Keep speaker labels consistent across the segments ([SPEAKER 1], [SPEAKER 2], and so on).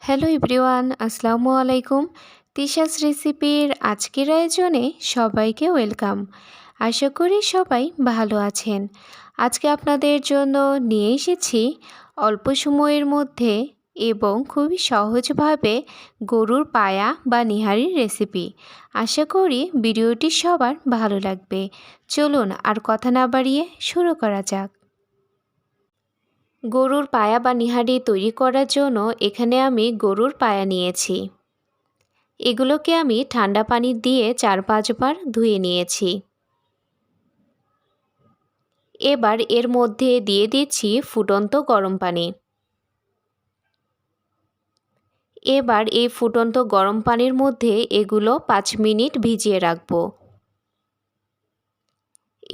[SPEAKER 1] Hello everyone, আসসালামু আলাইকুম। তিশাস রেসিপির আজকের আয়োজনে সবাইকে ওয়েলকাম। আশা করি সবাই ভালো আছেন। আজকে আপনাদের জন্য নিয়ে এসেছি অল্প সময়ের মধ্যে এবং খুবই সহজভাবে গরুর পায়া বা নিহারির রেসিপি। আশা করি ভিডিওটি সবার ভালো লাগবে। চলুন আর কথা না বাড়িয়ে শুরু করা যাক। গরুর পায়া বা নিহারি তৈরি করার জন্য এখানে আমি গরুর পায়া নিয়েছি। এগুলোকে আমি ঠান্ডা পানি দিয়ে 4-5 বার ধুয়ে নিয়েছি। এবার এর মধ্যে দিয়ে দিচ্ছি ফুটন্ত গরম পানি। এবার এই ফুটন্ত গরম পানির মধ্যে এগুলো 5 মিনিট ভিজিয়ে রাখবো।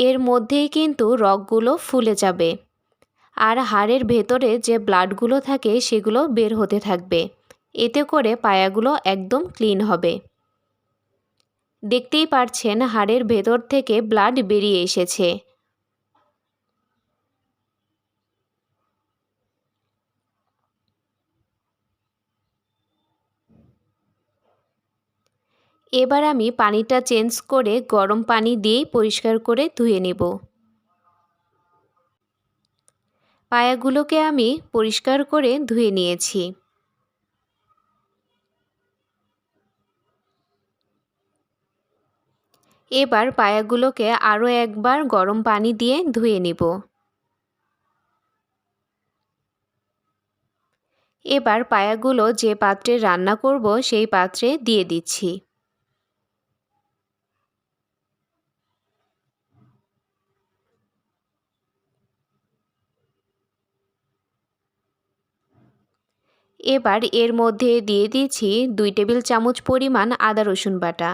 [SPEAKER 1] এর মধ্যেই কিন্তু রগগুলো ফুলে যাবে আর হাড়ের ভেতরে যে ব্লাডগুলো থাকে সেগুলো বের হতে থাকবে। এতে করে পায়াগুলো একদম ক্লিন হবে। দেখতেই পারছেন হাড়ের ভেতর থেকে ব্লাড বেরিয়ে এসেছে। এবার আমি পানিটা চেঞ্জ করে গরম পানি দিয়েই পরিষ্কার করে ধুয়ে নেব। পায়াগুলোকে আমি পরিষ্কার করে ধুয়ে নিয়েছি। এবার পায়াগুলোকে আরও একবার গরম পানি দিয়ে ধুয়ে নেব। এবার পায়াগুলো যে পাত্রে রান্না করব সেই পাত্রে দিয়ে দিচ্ছি। এবার এর মধ্যে দিয়ে দিচ্ছি 2 টেবিল চামচ পরিমাণ আদা রসুন বাটা।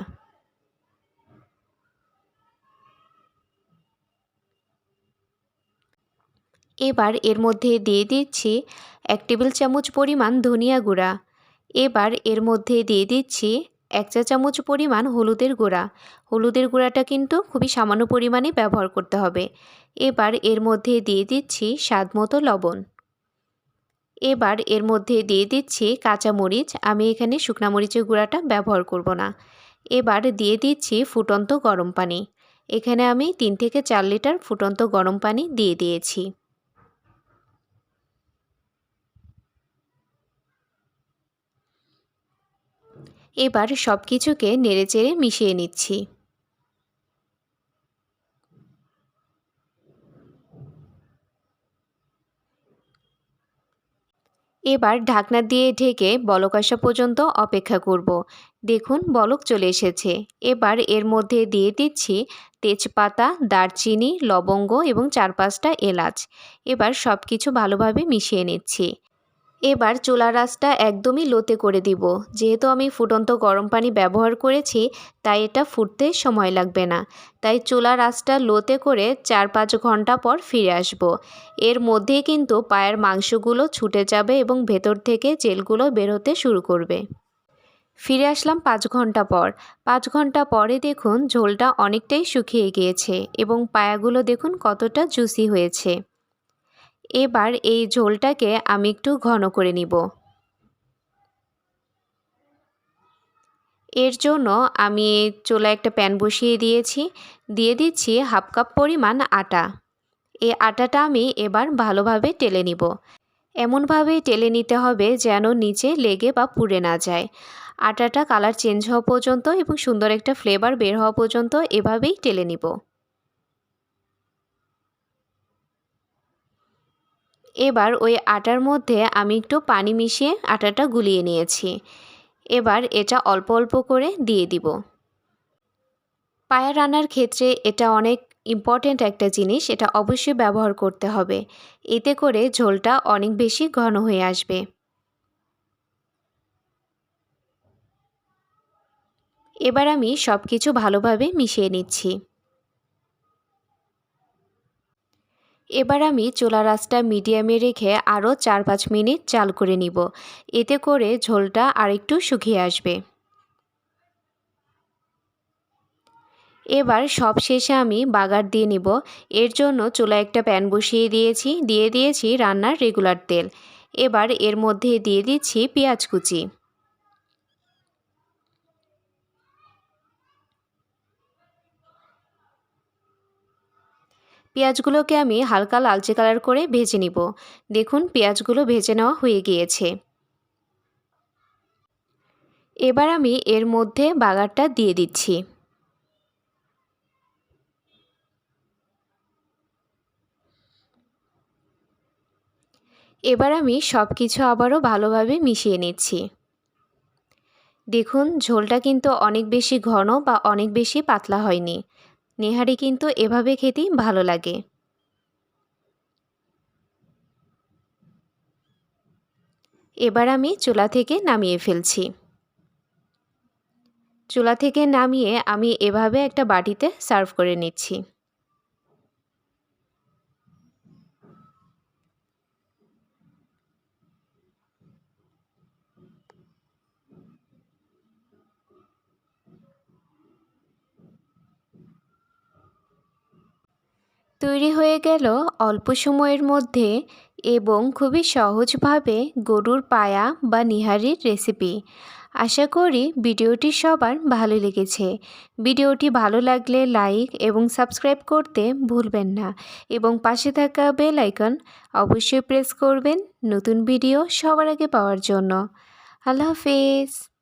[SPEAKER 1] এবার এর মধ্যে দিয়ে দিচ্ছি 1 টেবিল চামচ পরিমাণ ধনিয়া গুঁড়া। এবার এর মধ্যে দিয়ে দিচ্ছি 1 চা চামচ পরিমাণ হলুদের গুঁড়া। হলুদের গুঁড়াটা কিন্তু খুবই সামান্য পরিমাণে ব্যবহার করতে হবে। এবার এর মধ্যে দিয়ে দিচ্ছি স্বাদমতো লবণ। এবার এর মধ্যে দিয়ে দিচ্ছি কাঁচা মরিচ। আমি এখানে শুকনা মরিচের গুঁড়াটা ব্যবহার করব না। এবার দিয়ে দিচ্ছি ফুটন্ত গরম পানি। এখানে আমি 3 থেকে 4 লিটার ফুটন্ত গরম পানি দিয়ে দিয়েছি। এবার সব কিছুকে নেড়েচেড়ে মিশিয়ে নিচ্ছি। এবার ঢাকনা দিয়ে ঢেকে বলক আসা পর্যন্ত অপেক্ষা করব। দেখুন বলক চলে এসেছে। এবার এর মধ্যে দিয়ে দিচ্ছি তেজপাতা, দারচিনি, লবঙ্গ এবং 4-5টা এলাচ। এবার সব কিছু ভালোভাবে মিশিয়ে নিচ্ছি। এবার চুলার আঁচটা একদমই লোতে করে দিব। যেহেতু আমি ফুটন্ত গরম পানি ব্যবহার করেছি তাই এটা ফুটতে সময় লাগবে না। তাই চুলার আঁচটা লোতে করে 4-5 ঘন্টা পর ফিরে আসব। এর মধ্যেই কিন্তু পায়ের মাংসগুলো ছুটে যাবে এবং ভেতর থেকে জেলগুলো বের হতে শুরু করবে। ফিরে আসলাম 5 ঘন্টা পর। 5 ঘন্টা পরে দেখুন ঝোলটা অনেকটাই শুকিয়ে গিয়েছে এবং পায়াগুলো দেখুন কতটা জুসি হয়েছে। এবার এই ঝোলটাকে আমি একটু ঘন করে নিব। এর জন্য আমি চুলায় একটা প্যান বসিয়ে দিয়েছি। দিয়ে দিচ্ছি 1/2 কাপ পরিমাণ আটা। এই আটাটা আমি এবার ভালোভাবে টেলে নিব। এমনভাবে টেলে নিতে হবে যেন নিচে লেগে বা পুড়ে না যায়। আটাটা কালার চেঞ্জ হওয়া পর্যন্ত এবং সুন্দর একটা ফ্লেভার বের হওয়া পর্যন্ত এভাবেই টেলে নিব। এবার ওই আটার মধ্যে আমি একটু পানি মিশিয়ে আটাটা গুলিয়ে নিয়েছি। এবার এটা অল্প অল্প করে দিয়ে দিব। পায়া রান্নার ক্ষেত্রে এটা অনেক ইম্পর্ট্যান্ট একটা জিনিস, এটা অবশ্যই ব্যবহার করতে হবে। এতে করে ঝোলটা অনেক বেশি ঘন হয়ে আসবে। এবার আমি সব কিছু ভালোভাবে মিশিয়ে নিচ্ছি। এবার আমি চুলার আঁচটা মিডিয়ামে রেখে আরও 4-5 মিনিট জাল করে নিব। এতে করে ঝোলটা আরেকটু শুকিয়ে আসবে। এবার সব শেষে আমি বাগার দিয়ে নিব। এর জন্য চুলায় একটা প্যান বসিয়ে দিয়েছি, দিয়ে দিয়েছি রান্নার রেগুলার তেল। এবার এর মধ্যে দিয়ে দিচ্ছি পেঁয়াজ কুচি। পেঁয়াজগুলোকে আমি হালকা লালচে কালার করে ভেজে নিব। দেখুন পেঁয়াজগুলো ভেজে নেওয়া হয়ে গিয়েছে। এবার আমি এর মধ্যে বাগারটা দিয়ে দিচ্ছি। এবার আমি সব কিছু আবারও ভালোভাবে মিশিয়ে নিচ্ছি। দেখুন ঝোলটা কিন্তু অনেক বেশি ঘন বা অনেক বেশি পাতলা হয়নি। নেহারি কিন্তু এভাবে খেতেই ভালো লাগে। এবার আমি চুলা থেকে নামিয়ে ফেলছি। চুলা থেকে নামিয়ে আমি এভাবে একটা বাটিতে সার্ভ করে নিচ্ছি। তৈরি হয়ে গেল অল্প সময়ের মধ্যে এবং খুবই সহজভাবে গরুর পায়া বা নিহারির রেসিপি। আশা করি ভিডিওটি সবার ভালো লেগেছে। ভিডিওটি ভালো লাগলে লাইক এবং সাবস্ক্রাইব করতে ভুলবেন না এবং পাশে থাকা বেল আইকন অবশ্যই প্রেস করবেন নতুন ভিডিও সবার আগে পাওয়ার জন্য। আল্লাহ হাফেজ।